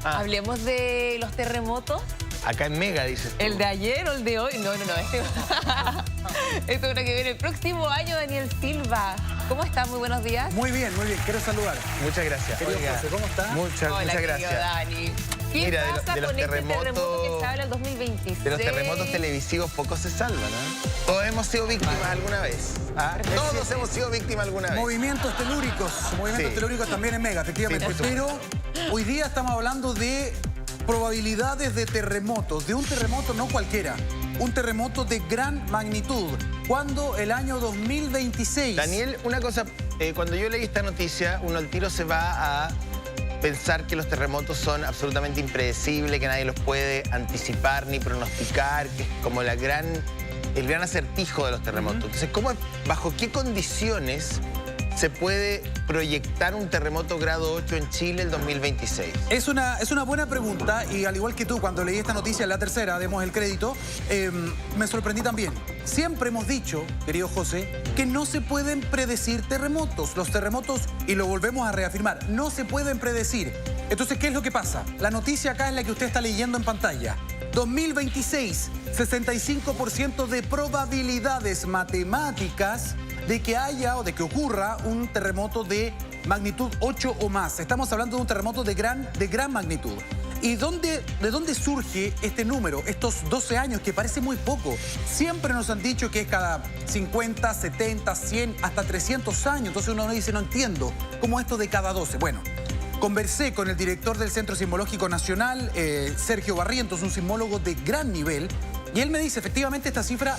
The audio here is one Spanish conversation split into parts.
Hablemos de los terremotos. Acá en Mega, dices tú. ¿El de ayer o el de hoy? No. Esto es una que viene el próximo año, Daniel Silva. ¿Cómo está? Muy buenos días. Muy bien. Quiero saludar. Muchas gracias. Querido Oiga, José, ¿cómo está? Muchas gracias. Dani. ¿Qué Mira, pasa de los con este terremoto terremotos- que se habla el 2026? De los terremotos televisivos pocos se salvan, ¿eh? Todos hemos sido víctimas alguna vez. ¿Ah? Todos hemos sido víctimas alguna vez. Movimientos telúricos también en Mega, efectivamente. Sí, por Pero hoy día estamos hablando de probabilidades de terremotos, de un terremoto no cualquiera, un terremoto de gran magnitud. ¿Cuándo? El año 2026. Daniel, una cosa, cuando yo leí esta noticia, uno al tiro se va a pensar que los terremotos son absolutamente impredecibles, que nadie los puede anticipar ni pronosticar, que es como el gran acertijo de los terremotos. Entonces, ¿bajo qué condiciones se puede proyectar un terremoto grado 8 en Chile el 2026? Es una buena pregunta y al igual que tú, cuando leí esta noticia, la tercera, demos el crédito, me sorprendí también. Siempre hemos dicho, querido José, que no se pueden predecir terremotos. Los terremotos, y lo volvemos a reafirmar, no se pueden predecir. Entonces, ¿qué es lo que pasa? La noticia acá es la que usted está leyendo en pantalla. 2026, 65% de probabilidades matemáticas de que haya o de que ocurra un terremoto de magnitud 8 o más. Estamos hablando de un terremoto de gran magnitud. ¿Y de dónde surge este número, estos 12 años, que parece muy poco? Siempre nos han dicho que es cada 50, 70, 100, hasta 300 años. Entonces uno dice, no entiendo, ¿cómo esto de cada 12? Bueno, conversé con el director del Centro Sismológico Nacional, Sergio Barrientos, un sismólogo de gran nivel, y él me dice, efectivamente, esta cifra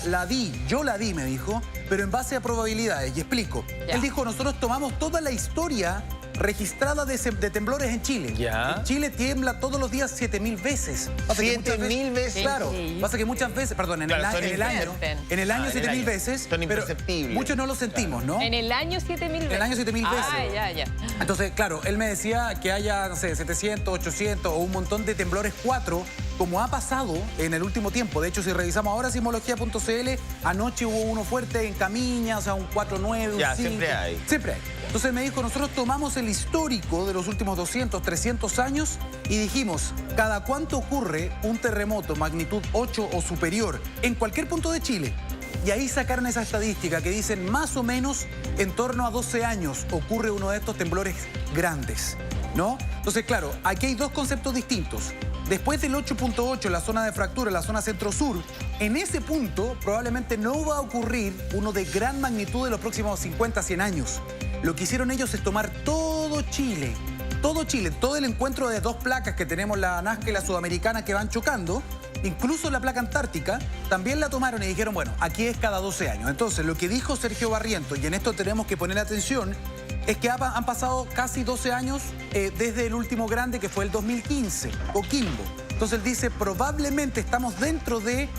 yo la di, me dijo, pero en base a probabilidades. Y explico. Ya. Él dijo, nosotros tomamos toda la historia registrada de temblores en Chile. Ya. En Chile tiembla todos los días 7.000 veces. 7.000 veces. Claro. Sí. Pasa que muchas veces, perdón, en Claro, el año en el año 7.000 año. veces. Son pero imperceptibles. muchos no lo sentimos, ¿no? En el año 7.000 veces. En el año 7.000 veces. Ah, ya. Entonces, claro, él me decía que haya, no sé, 700, 800 o un montón de temblores 4, como ha pasado en el último tiempo. De hecho, si revisamos ahora sismología.cl, anoche hubo uno fuerte en Camiña, o sea, un 4-9, un 5. Ya, siempre hay. Siempre hay. Entonces me dijo, nosotros tomamos el histórico de los últimos 200, 300 años y dijimos, ¿cada cuánto ocurre un terremoto magnitud 8 o superior en cualquier punto de Chile? Y ahí sacaron esa estadística que dicen más o menos en torno a 12 años ocurre uno de estos temblores grandes, ¿no? Entonces, claro, aquí hay dos conceptos distintos. Después del 8.8, la zona de fractura, la zona centro-sur, en ese punto probablemente no va a ocurrir uno de gran magnitud de los próximos 50, 100 años. Lo que hicieron ellos es tomar todo Chile, todo el encuentro de dos placas que tenemos, la Nazca y la Sudamericana, que van chocando, incluso la placa antártica, también la tomaron y dijeron, bueno, aquí es cada 12 años. Entonces, lo que dijo Sergio Barrientos, y en esto tenemos que poner atención, es que han pasado casi 12 años desde el último grande, que fue el 2015, Coquimbo. Entonces él dice, probablemente estamos dentro del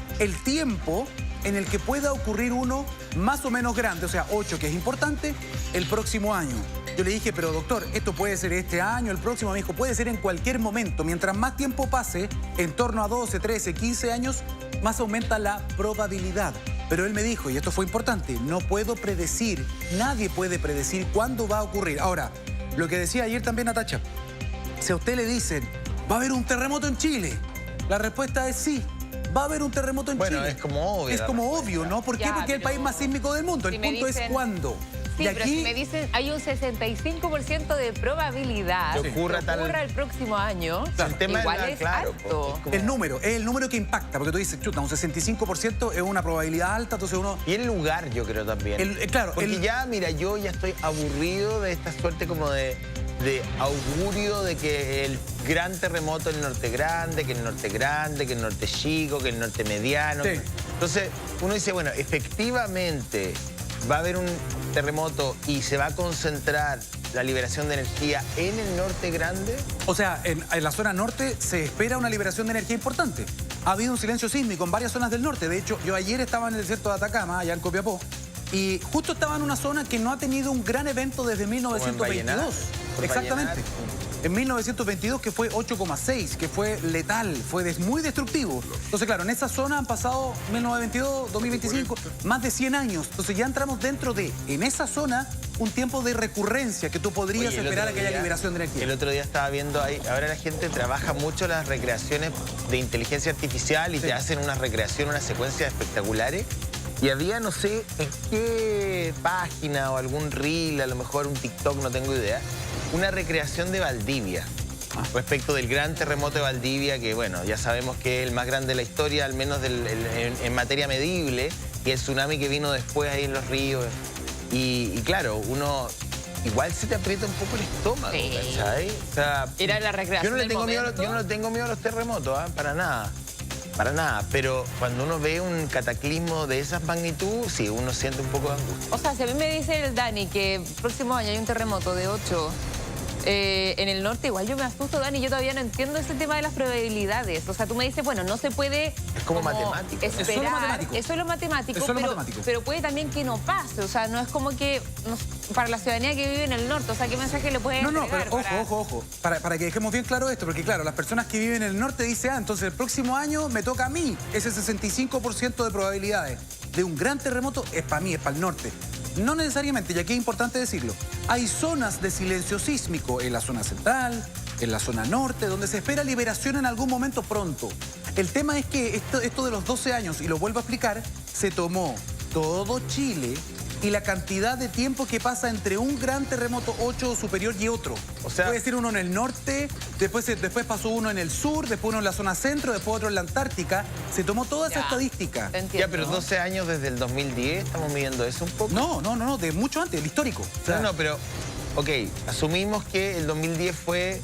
tiempo en el que pueda ocurrir uno más o menos grande, o sea, 8, que es importante, el próximo año. Yo le dije, pero doctor, esto puede ser este año, el próximo. Me dijo, puede ser en cualquier momento. Mientras más tiempo pase, en torno a 12, 13, 15 años, más aumenta la probabilidad. Pero él me dijo, y esto fue importante, no puedo predecir, nadie puede predecir cuándo va a ocurrir. Ahora, lo que decía ayer también Natacha, si a usted le dicen, ¿va a haber un terremoto en Chile? La respuesta es sí, va a haber un terremoto en Chile. Bueno, es como obvio. Es como obvio, ¿no? ¿Por qué? Ya, Porque es el pero país más sísmico del mundo. si El me punto es dicen- cuándo. Sí, Y pero aquí si me dicen hay un 65% de probabilidad Que ocurra el próximo año, El tema igual es es claro, alto. es como- el número, es el número que impacta, porque tú dices, chuta, un 65% es una probabilidad alta, entonces uno... Y el lugar, yo creo también. Claro, Porque ya, mira, yo ya estoy aburrido de esta suerte como de augurio de que el gran terremoto en el norte grande, que el norte grande, que el norte chico, que el norte mediano. Sí. Entonces, uno dice, bueno, efectivamente va a haber un terremoto y se va a concentrar la liberación de energía en el norte grande. O sea, en la zona norte se espera una liberación de energía importante. Ha habido un silencio sísmico en varias zonas del norte. De hecho, yo ayer estaba en el desierto de Atacama, allá en Copiapó, y justo estaba en una zona que no ha tenido un gran evento desde 1922. Por Exactamente. Vallenar. En 1922, que fue 8,6, que fue letal, fue muy destructivo. Entonces, claro, en esa zona han pasado 1922, 2025, más de 100 años. Entonces ya entramos dentro de, en esa zona, un tiempo de recurrencia que tú podrías esperar a que haya liberación de energía. El otro día estaba viendo ahí, ahora la gente trabaja mucho las recreaciones de inteligencia artificial y te hacen una recreación, unas secuencias espectaculares. Y había, no sé en qué página o algún reel, a lo mejor un TikTok, no tengo idea, una recreación de Valdivia. Respecto del gran terremoto de Valdivia, que bueno, ya sabemos que es el más grande de la historia, al menos en materia medible, y el tsunami que vino después ahí en los ríos. Y claro, uno igual se te aprieta un poco el estómago, ¿cachai? O sea, ir a la recreación yo no le tengo miedo, yo no le tengo miedo a los terremotos, para nada. Para nada, pero cuando uno ve un cataclismo de esas magnitudes, sí, uno siente un poco de angustia. O sea, si a mí me dice el Dani que el próximo año hay un terremoto de 8 en el norte, igual yo me asusto, Dani, yo todavía no entiendo ese tema de las probabilidades. O sea, tú me dices, bueno, no se puede... Es como matemático. Esperar. Es solo matemático. Es solo matemático, Es solo matemático. pero puede también que no pase. O sea, no es como que para la ciudadanía que vive en el norte, o sea, ¿qué mensaje le puede No, entregar? pero ojo. Para que dejemos bien claro esto, porque claro, las personas que viven en el norte dicen, entonces el próximo año me toca a mí. Ese 65% de probabilidades de un gran terremoto es para mí, es para el norte. No necesariamente, y aquí es importante decirlo. Hay zonas de silencio sísmico en la zona central, en la zona norte, donde se espera liberación en algún momento pronto. El tema es que esto de los 12 años, y lo vuelvo a explicar, se tomó todo Chile y la cantidad de tiempo que pasa entre un gran terremoto 8 o superior y otro. O sea, puede ser uno en el norte, después pasó uno en el sur, después uno en la zona centro, después otro en la Antártica. Se tomó toda esa estadística. Ya, pero 12 años desde el 2010, ¿estamos midiendo eso un poco? No, de mucho antes, el histórico. O sea, No, pero, ok, asumimos que el 2010 fue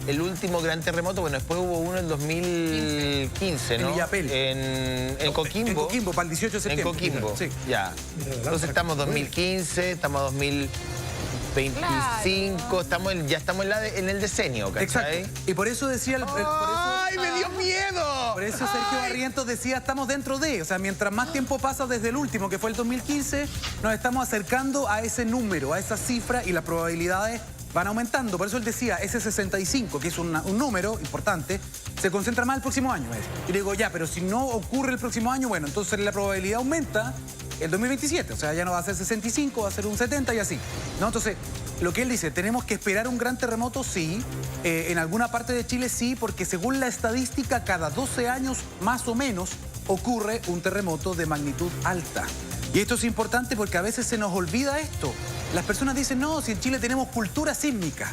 el último gran terremoto. Bueno, después hubo uno en 2015, ¿no? En Illapel. En Coquimbo. En Coquimbo, para el 18 de septiembre. En Coquimbo, sí. ya. Entonces estamos 2015, estamos 2025, ya estamos en el decenio, ¿cachai? Exacto. Y por eso decía... ¡Ay, me dio miedo! Por eso Sergio Barrientos decía, estamos dentro de... O sea, mientras más tiempo pasa desde el último, que fue el 2015, nos estamos acercando a ese número, a esa cifra, y las probabilidades van aumentando. Por eso él decía, ese 65, que es un número importante, se concentra más el próximo año. Y le digo, ya, pero si no ocurre el próximo año, bueno, entonces la probabilidad aumenta el 2027. O sea, ya no va a ser 65, va a ser un 70 y así, ¿no? Entonces, lo que él dice, ¿tenemos que esperar un gran terremoto? Sí. En alguna parte de Chile sí, porque según la estadística, cada 12 años, más o menos, ocurre un terremoto de magnitud alta. Y esto es importante porque a veces se nos olvida esto. Las personas dicen, no, si en Chile tenemos cultura sísmica,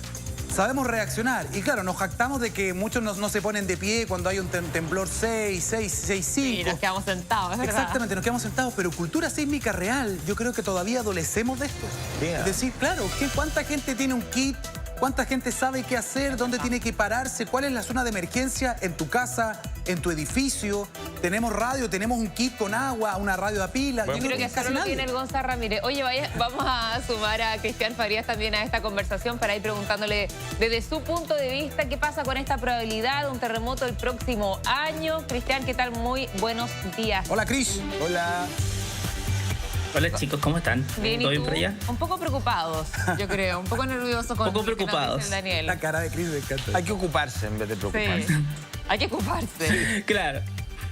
sabemos reaccionar. Y claro, nos jactamos de que muchos no se ponen de pie cuando hay un temblor 6, 5. Y nos quedamos sentados, es verdad. Exactamente, nos quedamos sentados. Pero cultura sísmica real, yo creo que todavía adolecemos de esto. Es decir, claro, ¿cuánta gente tiene un kit? ¿Cuánta gente sabe qué hacer? ¿Dónde tiene que pararse? ¿Cuál es la zona de emergencia en tu casa, en tu edificio? Tenemos radio, tenemos un kit con agua, una radio a pila. Yo creo que solo lo tiene el Gonzalo Ramírez. Oye, vamos a sumar a Cristian Farías también a esta conversación para ir preguntándole desde su punto de vista qué pasa con esta probabilidad de un terremoto el próximo año. Cristian, ¿qué tal? Muy buenos días. Hola, Cris. Hola. Hola chicos, ¿cómo están? Bien, ¿y ¿Todo bien tú? por allá? Un poco preocupados, yo creo. Un poco nerviosos con Un poco lo que nos dice preocupados. el Daniel. La cara de Cris me encanta. Hay que ocuparse en vez de preocuparse. Sí, hay que ocuparse.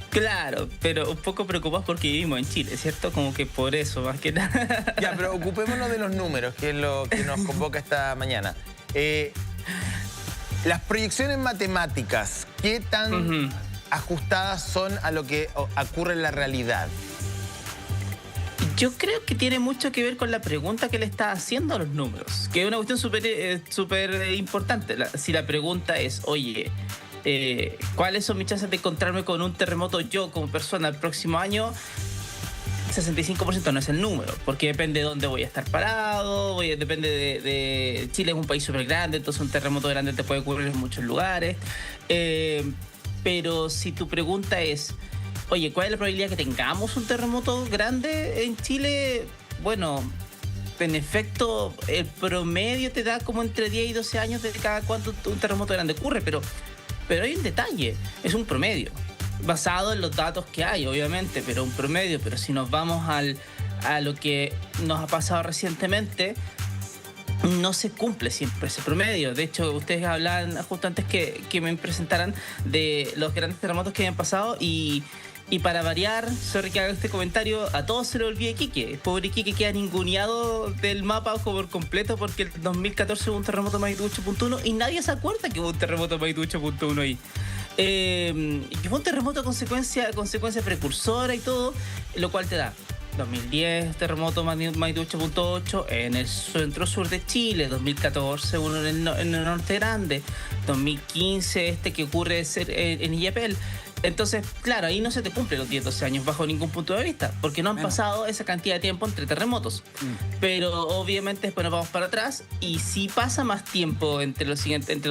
Claro, pero un poco preocupados porque vivimos en Chile, ¿cierto? Como que por eso, más que nada. Ya, pero ocupémonos de los números, que es lo que nos convoca esta mañana. Las proyecciones matemáticas, ¿qué tan ajustadas son a lo que ocurre en la realidad? Yo creo que tiene mucho que ver con la pregunta que le está haciendo a los números, que es una cuestión súper importante. Si la pregunta es, oye, ¿cuáles son mis chances de encontrarme con un terremoto yo como persona el próximo año? 65% no es el número, porque depende de dónde voy a estar parado, depende de... Chile es un país súper grande, entonces un terremoto grande te puede ocurrir en muchos lugares. Pero si tu pregunta es, oye, ¿cuál es la probabilidad que tengamos un terremoto grande en Chile? Bueno, en efecto, el promedio te da como entre 10 y 12 años de cada cuánto un terremoto grande ocurre, pero hay un detalle, es un promedio, basado en los datos que hay, obviamente, pero un promedio. Pero si nos vamos a lo que nos ha pasado recientemente, no se cumple siempre ese promedio. De hecho, ustedes hablaban justo antes que me presentaran de los grandes terremotos que habían pasado y para variar, sorry que haga este comentario, a todos se le olvida Iquique. El pobre Iquique queda ninguneado del mapa por completo porque el 2014 hubo un terremoto magnitud 8.1 y nadie se acuerda que hubo un terremoto magnitud 8.1 ahí. Y fue un terremoto consecuencia precursora y todo, lo cual te da 2010 terremoto magnitud 8.8 en el centro-sur de Chile, 2014 uno en el norte grande, 2015 que ocurre en Illapel. Entonces, claro, ahí no se te cumplen los 10-12 años bajo ningún punto de vista, porque no han pasado esa cantidad de tiempo entre terremotos. Pero obviamente después nos vamos para atrás y sí pasa más tiempo entre los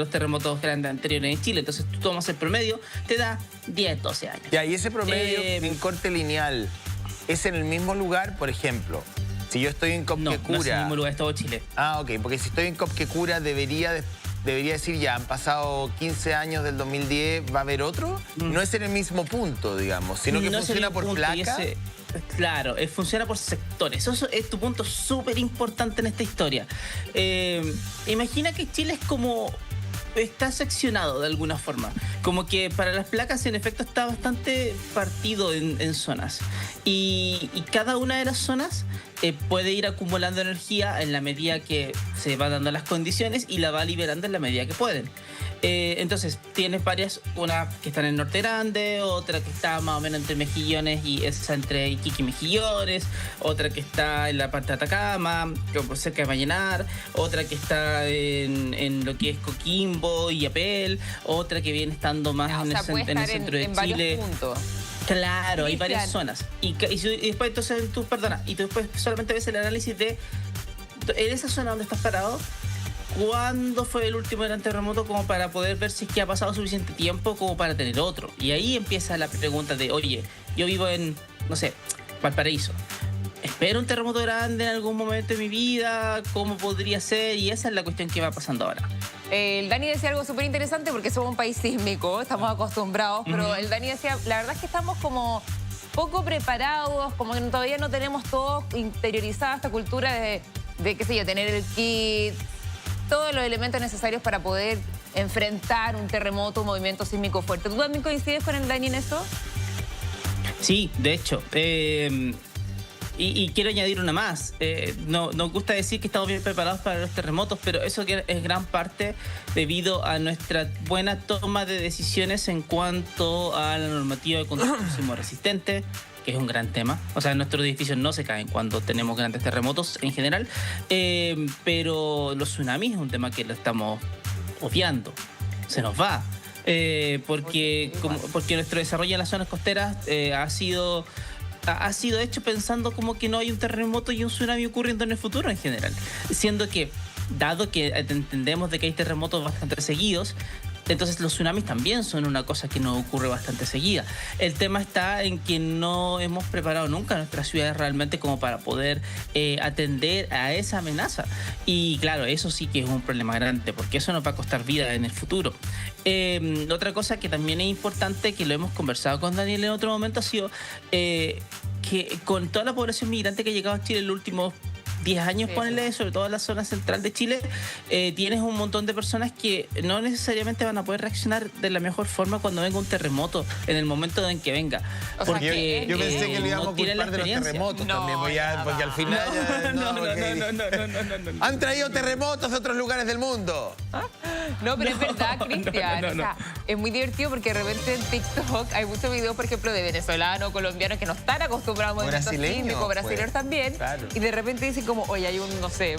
terremotos grandes anteriores en Chile. Entonces tú tomas el promedio, te da 10-12 años. Ya, y ese promedio en corte lineal, ¿es en el mismo lugar? Por ejemplo, si yo estoy en Copquecura... No es en el mismo lugar, es todo Chile. Ah, ok, porque si estoy en Copquecura debería decir ya, han pasado 15 años del 2010, ¿va a haber otro? No es en el mismo punto, digamos, sino que funciona por placa. Claro, funciona por sectores. Eso es tu punto súper importante en esta historia. Imagina que Chile es como... está seccionado de alguna forma. Como que para las placas en efecto está bastante partido en zonas. Y cada una de las zonas puede ir acumulando energía en la medida que se va dando las condiciones y la va liberando en la medida que pueden. Entonces tienes varias, una que está en el norte grande, otra que está más o menos entre Mejillones y esa entre Iquique y Mejillones, otra que está en la parte de Atacama, cerca de Vallenar, otra que está en lo que es Coquimbo y Apel, otra que viene estando más en el centro de Chile. Puntos. Claro, hay varias zonas. Y después entonces tú después solamente ves el análisis de en esa zona donde estás parado. ¿Cuándo fue el último gran terremoto? Como para poder ver si es que ha pasado suficiente tiempo como para tener otro. Y ahí empieza la pregunta de, oye, yo vivo en, no sé, Valparaíso. ¿Espero un terremoto grande en algún momento de mi vida? ¿Cómo podría ser? Y esa es la cuestión que va pasando ahora. El Dani decía algo súper interesante porque somos un país sísmico, estamos acostumbrados, pero el Dani decía, la verdad es que estamos como poco preparados, como que todavía no tenemos todo interiorizada esta cultura de qué sé yo, tener el kit, todos los elementos necesarios para poder enfrentar un terremoto, un movimiento sísmico fuerte. ¿Tú también coincides con el Dani en eso? Sí, de hecho. Y quiero añadir una más. Nos gusta decir que estamos bien preparados para los terremotos, pero eso es gran parte debido a nuestra buena toma de decisiones en cuanto a la normativa de construcción sismo resistente, que es un gran tema. O sea, nuestros edificios no se caen cuando tenemos grandes terremotos en general, pero los tsunamis es un tema que lo estamos obviando. Se nos va. Porque nuestro desarrollo en las zonas costeras ha sido hecho pensando como que no hay un terremoto y un tsunami ocurriendo en el futuro en general. Siendo que, dado que entendemos de que hay terremotos bastante seguidos, entonces los tsunamis también son una cosa que nos ocurre bastante seguida. El tema está en que no hemos preparado nunca nuestras ciudades realmente como para poder atender a esa amenaza. Y claro, eso sí que es un problema grande, porque eso nos va a costar vida en el futuro. Otra cosa que también es importante, que lo hemos conversado con Daniel en otro momento, ha sido que con toda la población migrante que ha llegado a Chile en los últimos 10 años, ponele, sobre todo en la zona central de Chile, tienes un montón de personas que no necesariamente van a poder reaccionar de la mejor forma cuando venga un terremoto, en el momento en que venga. O sea, porque yo pensé que le íbamos a culpar de los terremotos también, porque al final no. Han traído terremotos de otros lugares del mundo. No, pero es verdad, Cristian. O sea, es muy divertido porque de repente en TikTok hay muchos videos, por ejemplo, de venezolanos, colombianos que no están acostumbrados a movimientos sísmicos, brasileños también. Claro. Y de repente dicen como, oye, hay un, no sé,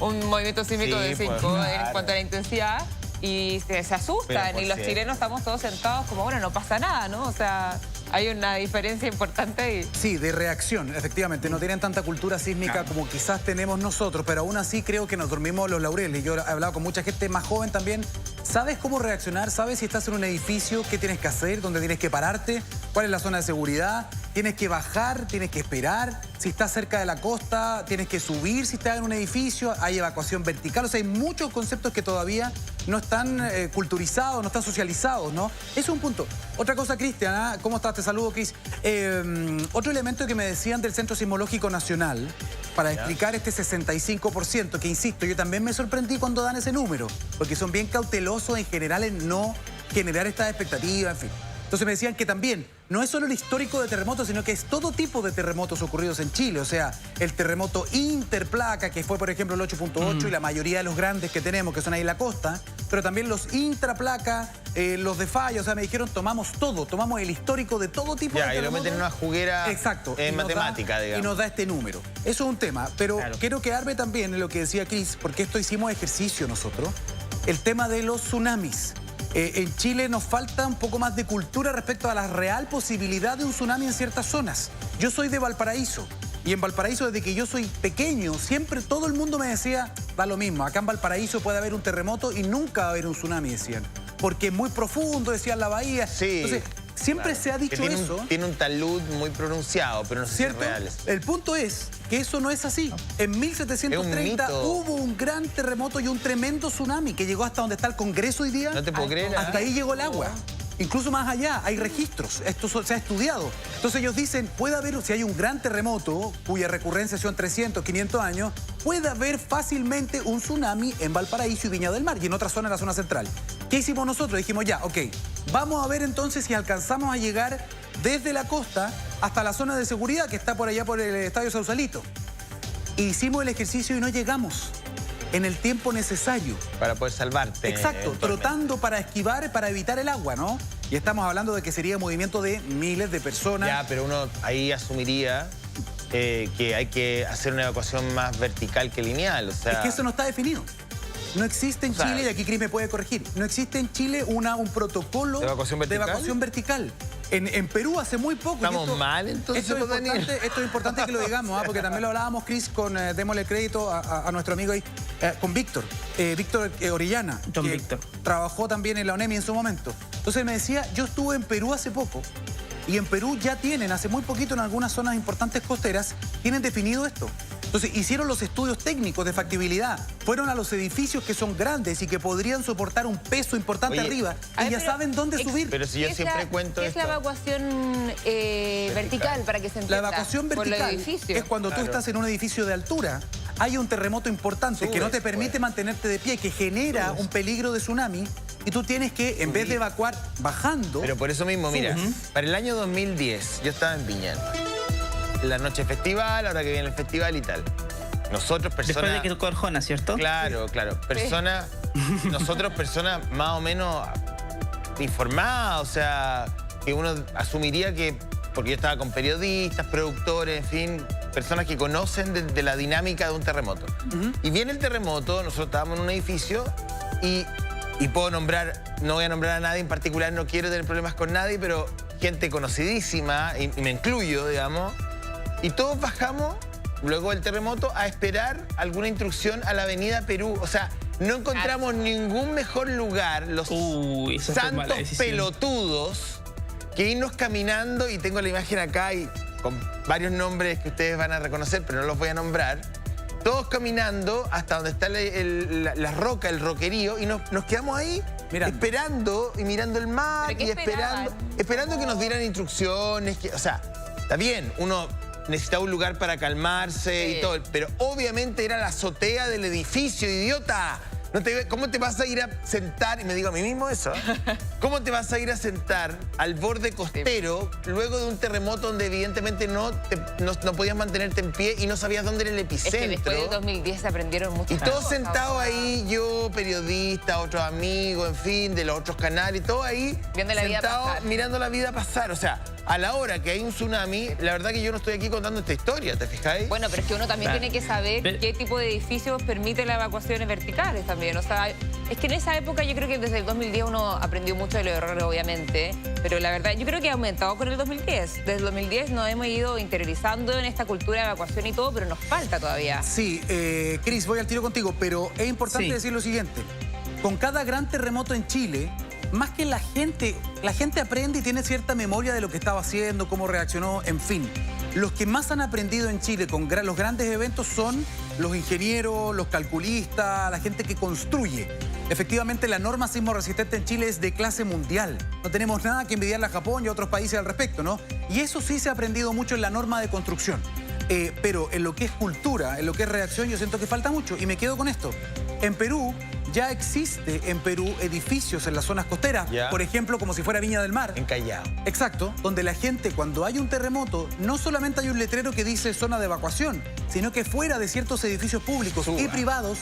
un movimiento sísmico de 5 en cuanto a la intensidad. Y se asustan. Y los chilenos estamos todos sentados como, bueno, no pasa nada, ¿no? O sea, hay una diferencia importante ahí. Sí, de reacción, efectivamente. No tienen tanta cultura sísmica como quizás tenemos nosotros, pero aún así creo que nos dormimos los laureles. Yo he hablado con mucha gente más joven también. ¿Sabes cómo reaccionar? ¿Sabes si estás en un edificio? ¿Qué tienes que hacer? ¿Dónde tienes que pararte? ¿Cuál es la zona de seguridad? tienes que bajar, tienes que esperar. Si estás cerca de la costa, tienes que subir si estás en un edificio. Hay evacuación vertical. O sea, hay muchos conceptos que todavía no están culturizados, no están socializados, ¿no? Eso es un punto. Otra cosa, Cristian, ¿ah? ¿Cómo estás? Te saludo, Cris. Otro elemento que me decían del Centro Sismológico Nacional para explicar este 65%, que insisto, yo también me sorprendí cuando dan ese número, porque son bien cautelosos en general en no generar estas expectativas, en fin. Entonces me decían que también no es solo el histórico de terremotos, sino que es todo tipo de terremotos ocurridos en Chile. O sea, el terremoto interplaca, que fue, por ejemplo, el 8.8, y la mayoría de los grandes que tenemos, que son ahí en la costa, pero también los intraplaca, los de falla. O sea, me dijeron, tomamos todo, tomamos el histórico de todo tipo de terremotos. Y lo meten en una juguera. Exacto, en matemática, digamos. Y nos da este número. Eso es un tema, pero quiero quedarme también en lo que decía Cris, porque esto hicimos ejercicio nosotros, el tema de los tsunamis. En Chile nos falta un poco más de cultura respecto a la real posibilidad de un tsunami en ciertas zonas. Yo soy de Valparaíso y en Valparaíso desde que yo soy pequeño siempre todo el mundo me decía, da lo mismo, acá en Valparaíso puede haber un terremoto y nunca va a haber un tsunami, decían. Porque es muy profundo, decían la bahía. Sí. Entonces, siempre se ha dicho eso. Tiene un talud muy pronunciado, pero no sé si es real. El punto es que eso no es así. En 1730 hubo un gran terremoto y un tremendo tsunami que llegó hasta donde está el Congreso hoy día. No te puedo creer. Hasta ahí llegó el agua. Incluso más allá, hay registros. Esto se ha estudiado. Entonces ellos dicen, puede haber, si hay un gran terremoto, cuya recurrencia son 300, 500 años, puede haber fácilmente un tsunami en Valparaíso y Viña del Mar y en otra zona, en la zona central. ¿Qué hicimos nosotros? Dijimos, ya, ok, vamos a ver entonces si alcanzamos a llegar desde la costa hasta la zona de seguridad que está por allá por el Estadio Sausalito. Hicimos el ejercicio y no llegamos en el tiempo necesario. Para poder salvarte. Exacto, trotando para esquivar, para evitar el agua, ¿no? Y estamos hablando de que sería movimiento de miles de personas. Ya, pero uno ahí asumiría que hay que hacer una evacuación más vertical que lineal, o sea... Es que eso no está definido. No existe en Chile, y aquí Cris me puede corregir, no existe en Chile un protocolo ¿de evacuación vertical? En Perú hace muy poco. ¿Estamos mal entonces? Esto es importante que lo digamos, porque también lo hablábamos, Cris, con, démosle crédito a nuestro amigo ahí, con Víctor Orellana, que trabajó también en la ONEMI en su momento. Entonces me decía, yo estuve en Perú hace poco, y en Perú ya tienen, hace muy poquito en algunas zonas importantes costeras, tienen definido esto. Entonces hicieron los estudios técnicos de factibilidad, fueron a los edificios que son grandes y que podrían soportar un peso importante arriba y ya saben dónde subir. Pero si yo siempre cuento ¿qué es la evacuación vertical para que se entienda? La evacuación vertical es cuando tú estás en un edificio de altura, hay un terremoto importante que no te permite mantenerte de pie, que genera un peligro de tsunami y tú tienes que, en vez de evacuar bajando... Pero por eso mismo, mira, para el año 2010 yo estaba en Viña. La noche festival, ahora que viene el festival y tal. Nosotros, personas... Después de que tocó Arjona, ¿cierto? Claro, claro. Personas... Nosotros, personas más o menos informadas, o sea, que uno asumiría que... Porque yo estaba con periodistas, productores, en fin, personas que conocen de la dinámica de un terremoto. Y viene el terremoto, nosotros estábamos en un edificio y puedo nombrar, no voy a nombrar a nadie en particular, no quiero tener problemas con nadie, pero gente conocidísima, y me incluyo, digamos, y todos bajamos, luego del terremoto, a esperar alguna instrucción a la avenida Perú. O sea, no encontramos ningún mejor lugar, los santos pelotudos, que irnos caminando, y tengo la imagen acá y con varios nombres que ustedes van a reconocer, pero no los voy a nombrar, todos caminando hasta donde está la roca, el roquerío, y nos quedamos ahí esperando y mirando el mar y esperando que nos dieran instrucciones. O sea, está bien, uno necesitaba un lugar para calmarse y todo, pero obviamente era la azotea del edificio, idiota. ¿Cómo te vas a ir a sentar? Y me digo a mí mismo eso. ¿Cómo te vas a ir a sentar al borde costero luego de un terremoto donde evidentemente no podías mantenerte en pie y no sabías dónde era el epicentro? Es que después de 2010 se aprendieron muchas cosas. Y todos sentados ahí, yo, periodista, otros amigos, en fin, de los otros canales, todo ahí viendo la vida pasar, mirando la vida pasar. O sea, a la hora que hay un tsunami, la verdad que yo no estoy aquí contando esta historia, ¿te fijáis? Bueno, pero es que uno también tiene que saber qué tipo de edificios permite las evacuaciones verticales también. O sea, es que en esa época yo creo que desde el 2010 uno aprendió mucho de los errores, obviamente, pero la verdad yo creo que ha aumentado con el 2010. Desde el 2010 nos hemos ido interiorizando en esta cultura de evacuación y todo, pero nos falta todavía. Sí, Cris, voy al tiro contigo, pero es importante decir lo siguiente. Con cada gran terremoto en Chile, más que la gente aprende y tiene cierta memoria de lo que estaba haciendo, cómo reaccionó, en fin. Los que más han aprendido en Chile con los grandes eventos son los ingenieros, los calculistas, la gente que construye. Efectivamente, la norma sismo resistente en Chile es de clase mundial. No tenemos nada que envidiarle a Japón y a otros países al respecto, ¿no? Y eso sí se ha aprendido mucho en la norma de construcción. Pero en lo que es cultura, en lo que es reacción, yo siento que falta mucho. Y me quedo con esto. En Perú, ya existe edificios en las zonas costeras, por ejemplo, como si fuera Viña del Mar. En Callao. Exacto, donde la gente, cuando hay un terremoto, no solamente hay un letrero que dice zona de evacuación, sino que fuera de ciertos edificios públicos y privados,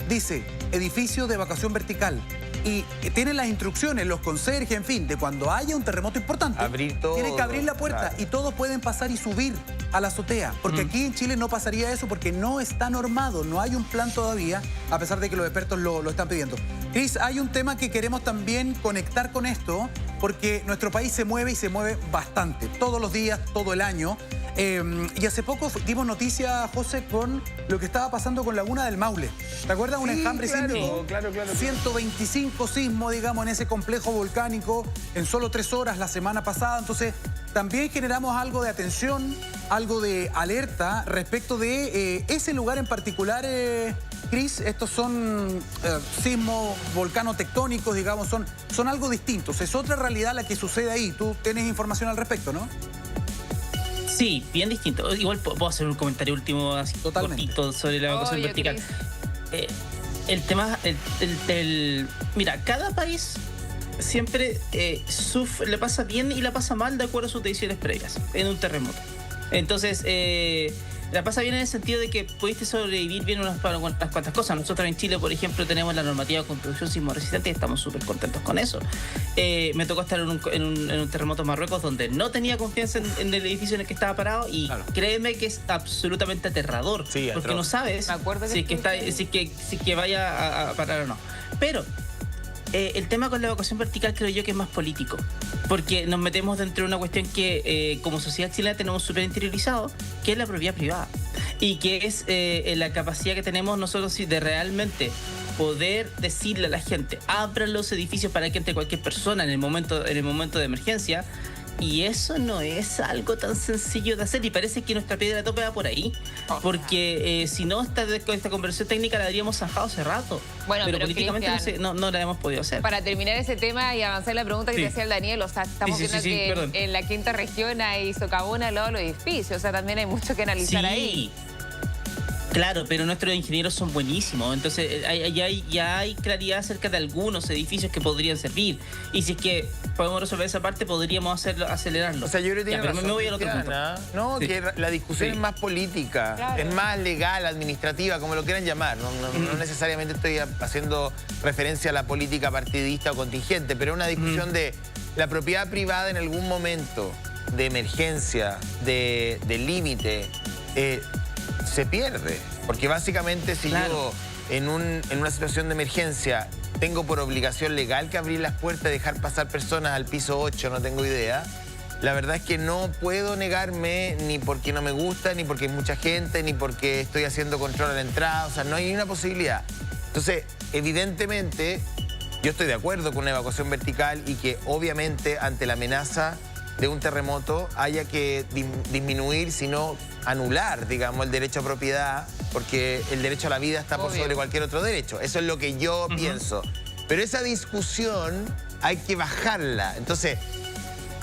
dice edificio de evacuación vertical. Y tienen las instrucciones, los conserjes, en fin, de cuando haya un terremoto importante, abrir todo, tienen que abrir la puerta, y todos pueden pasar y subir a la azotea. Porque aquí en Chile no pasaría eso porque no está normado, no hay un plan todavía, a pesar de que los expertos lo están pidiendo. Cris, hay un tema que queremos también conectar con esto, porque nuestro país se mueve y se mueve bastante, todos los días, todo el año. Y hace poco dimos noticia, José, con lo que estaba pasando con Laguna del Maule. ¿Te acuerdas? Un enjambre sísmico. Claro. 125 sismos, digamos, en ese complejo volcánico en solo 3 horas la semana pasada. Entonces, también generamos algo de atención, algo de alerta respecto de ese lugar en particular, Cris. Estos son sismos volcanotectónicos, digamos, son algo distintos. Es otra realidad la que sucede ahí. Tú tienes información al respecto, ¿no? Sí, bien distinto. Igual puedo hacer un comentario último así cortito sobre la evacuación vertical. El tema, mira, cada país siempre le pasa bien y la pasa mal de acuerdo a sus decisiones previas en un terremoto. Entonces, la pasa bien en el sentido de que pudiste sobrevivir bien unas cuantas cosas. Nosotros en Chile, por ejemplo, tenemos la normativa de construcción sismo resistente y estamos súper contentos con eso. Me tocó estar en un terremoto en Marruecos donde no tenía confianza en el edificio en el que estaba parado y créeme que es absolutamente aterrador, porque no sabes si que vaya a parar o no. Pero el tema con la evacuación vertical creo yo que es más político, porque nos metemos dentro de una cuestión que como sociedad chilena tenemos súper interiorizado, que es la propiedad privada y que es la capacidad que tenemos nosotros de realmente poder decirle a la gente, abran los edificios para que entre cualquier persona en el momento de emergencia. Y eso no es algo tan sencillo de hacer y parece que nuestra piedra tope va por ahí, porque si no, esta conversación técnica la habríamos zanjado hace rato. Bueno, pero políticamente no la hemos podido hacer. Para terminar ese tema y avanzar la pregunta que te hacía el Daniel, o sea, estamos viendo que en la quinta región hay socavón al lado de los edificios, o sea, también hay mucho que analizar ahí. Claro, pero nuestros ingenieros son buenísimos, entonces ya hay claridad acerca de algunos edificios que podrían servir. Y si es que podemos resolver esa parte, podríamos acelerarlo. O sea, yo creo que pero me voy al otro punto. No, que la discusión es más política, es más legal, administrativa, como lo quieran llamar. No necesariamente estoy haciendo referencia a la política partidista o contingente, pero es una discusión de la propiedad privada en algún momento de emergencia, de límite, se pierde, porque básicamente si yo en una situación de emergencia tengo por obligación legal que abrir las puertas y dejar pasar personas al piso 8, no tengo idea, la verdad es que no puedo negarme ni porque no me gusta, ni porque hay mucha gente, ni porque estoy haciendo control a la entrada, o sea, no hay ni una posibilidad. Entonces, evidentemente, yo estoy de acuerdo con una evacuación vertical y que obviamente ante la amenaza de un terremoto haya que disminuir, sino anular, digamos, el derecho a propiedad, porque el derecho a la vida está por sobre cualquier otro derecho. Eso es lo que yo pienso. Pero esa discusión hay que bajarla. Entonces,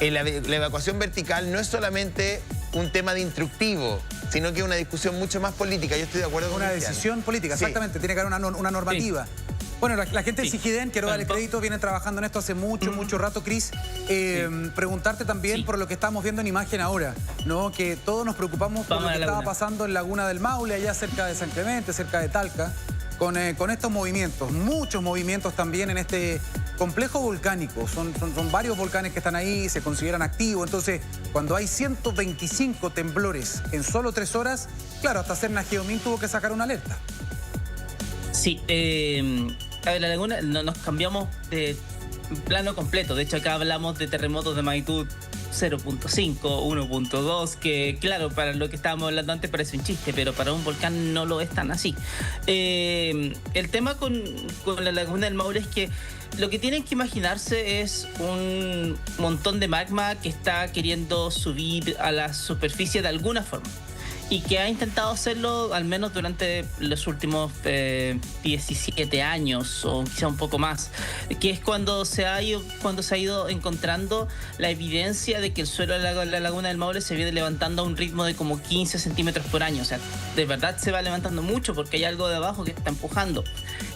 la evacuación vertical no es solamente un tema de instructivo, sino que es una discusión mucho más política. Yo estoy de acuerdo con una decisión política, exactamente. Tiene que haber una normativa. Bueno, la gente de Sigiden, quiero darle crédito, viene trabajando en esto hace mucho rato, Cris. Preguntarte también por lo que estamos viendo en imagen ahora, ¿no? Que todos nos preocupamos por lo que estaba pasando en Laguna del Maule, allá cerca de San Clemente, cerca de Talca, con estos movimientos, muchos movimientos también en este complejo volcánico. Son varios volcanes que están ahí, se consideran activos. Entonces, cuando hay 125 temblores en solo 3 horas, claro, hasta Serna Geomín tuvo que sacar una alerta. Sí, a ver, la Laguna nos cambiamos de plano completo. De hecho, acá hablamos de terremotos de magnitud 0.5, 1.2, que claro, para lo que estábamos hablando antes parece un chiste, pero para un volcán no lo es tan así. El tema con la laguna del Maule es que lo que tienen que imaginarse es un montón de magma que está queriendo subir a la superficie de alguna forma y que ha intentado hacerlo al menos durante los últimos 17 años o quizá un poco más, que es cuando se ha ido encontrando la evidencia de que el suelo de la laguna del Maule se viene levantando a un ritmo de como 15 centímetros por año. O sea, de verdad se va levantando mucho porque hay algo de abajo que está empujando.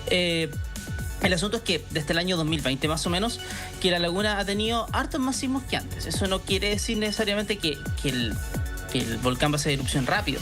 El asunto es que desde el año 2020 más o menos, que la laguna ha tenido hartos más sismos que antes. Eso no quiere decir necesariamente que el volcán va a hacer erupción rápido,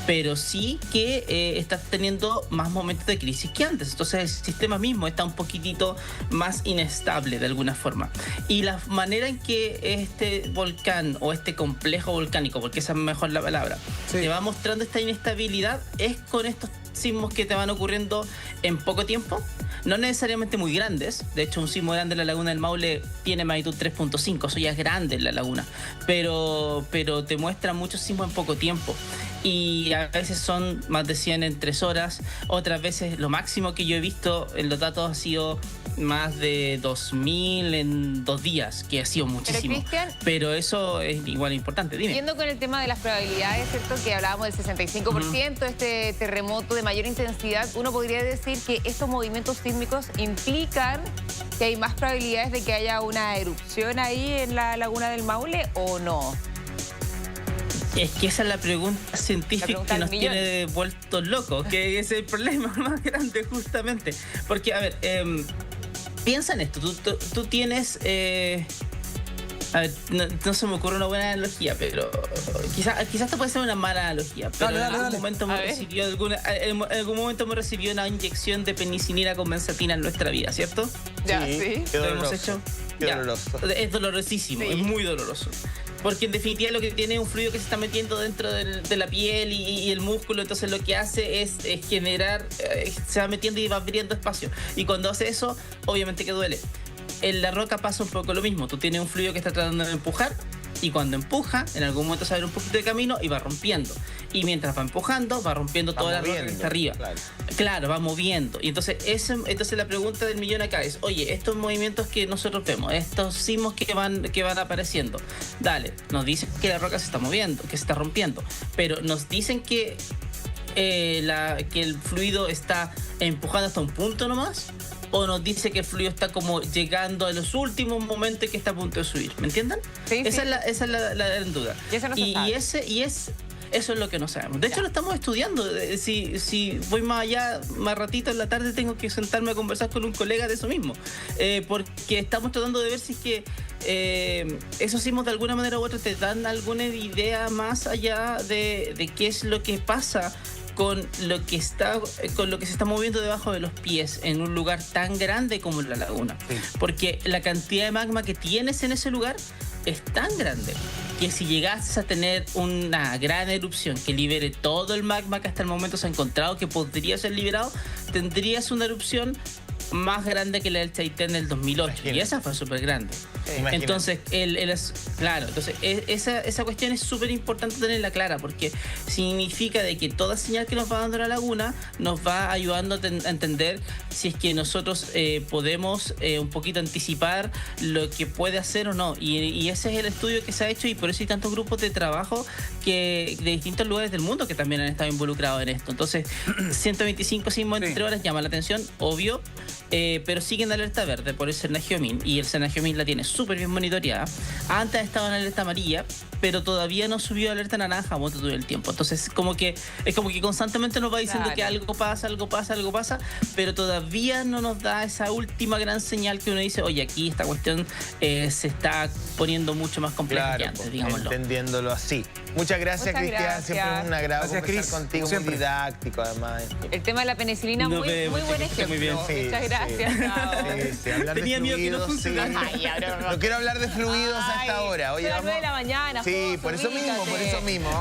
pero sí que está teniendo más momentos de crisis que antes. Entonces el sistema mismo está un poquitito más inestable de alguna forma. Y la manera en que este volcán o este complejo volcánico, porque esa es mejor la palabra, te va mostrando esta inestabilidad es con estos sismos que te van ocurriendo en poco tiempo. No necesariamente muy grandes. De hecho, un sismo grande en la laguna del Maule tiene magnitud 3.5. Eso ya es grande en la laguna. Pero te muestra muchos sismos en poco tiempo. Y a veces son más de 100 en 3 horas. Otras veces lo máximo que yo he visto en los datos ha sido más de 2000 en 2 días, que ha sido muchísimo. Pero eso es igual importante. Dime. Siguiendo con el tema de las probabilidades, ¿cierto? Que hablábamos del 65%, este terremoto de mayor intensidad, uno podría decir que estos movimientos sísmicos implican que hay más probabilidades de que haya una erupción ahí en la laguna del Maule, ¿o no? Es que esa es la pregunta científica que nos tiene vueltos locos, que es el problema más grande justamente. Porque, a ver, piensa en esto, tú tienes... a ver, no se me ocurre una buena analogía, pero quizás te puede ser una mala analogía, pero en algún momento hemos recibido una inyección de penicilina con benzatina en nuestra vida, ¿cierto? Ya, sí. ¿Lo hemos hecho? Qué doloroso. Es dolorosísimo, es muy doloroso. Porque en definitiva lo que tiene es un fluido que se está metiendo dentro de la piel y el músculo, entonces lo que hace es generar, se va metiendo y va abriendo espacio. Y cuando hace eso, obviamente que duele. En la roca pasa un poco lo mismo. Tú tienes un fluido que está tratando de empujar y cuando empuja, en algún momento se abre un poquito de camino y va rompiendo. Y mientras va empujando, va rompiendo toda la roca que está arriba. Claro, va moviendo. Y entonces la pregunta del millón acá es, oye, estos movimientos que nosotros vemos, estos sismos que van apareciendo, dale, nos dicen que la roca se está moviendo, que se está rompiendo, pero nos dicen que el fluido está empujando hasta un punto nomás, o nos dice que el fluido está como llegando a los últimos momentos que está a punto de subir. ¿Me entienden? Sí, esa es la duda. Y eso no se sabe. Eso es lo que no sabemos. De hecho, lo estamos estudiando. Si voy más allá, más ratito en la tarde, tengo que sentarme a conversar con un colega de eso mismo. Porque estamos tratando de ver si es que esos sismos de alguna manera u otra te dan alguna idea más allá de qué es lo que pasa con lo que se está moviendo debajo de los pies en un lugar tan grande como la laguna. Sí. Porque la cantidad de magma que tienes en ese lugar es tan grande que si llegases a tener una gran erupción que libere todo el magma que hasta el momento se ha encontrado que podría ser liberado, tendrías una erupción más grande que la del Chaitén del 2008. Imagínate. Y esa fue súper grande. Entonces, claro, entonces esa cuestión es súper importante tenerla clara, porque significa de que toda señal que nos va dando la laguna nos va ayudando a entender si es que nosotros podemos un poquito anticipar lo que puede hacer o no. Y ese es el estudio que se ha hecho, y por eso hay tantos grupos de trabajo de distintos lugares del mundo que también han estado involucrados en esto. Entonces, 125 sismos en 3 horas llama la atención, obvio. Pero siguen de alerta verde por el Senagiomín, y el Senagiomín la tiene súper bien monitoreada. Antes estaba en alerta amarilla, pero todavía no subió a alerta naranja todo el tiempo. Entonces es como que constantemente nos va diciendo que algo pasa, pero todavía no nos da esa última gran señal que uno dice, oye, aquí esta cuestión se está poniendo mucho más compleja que antes, digámoslo. Entendiéndolo así. Muchas gracias, Cristian. Siempre es un agrado conversar contigo, muy didáctico además. El tema de la penicilina, muy buen ejemplo. Muy bien. Muchas gracias. Tenía miedo que no funcionara. No quiero hablar de fluidos hasta ahora. Oye, a las 9 de la mañana. Sí, por eso mismo.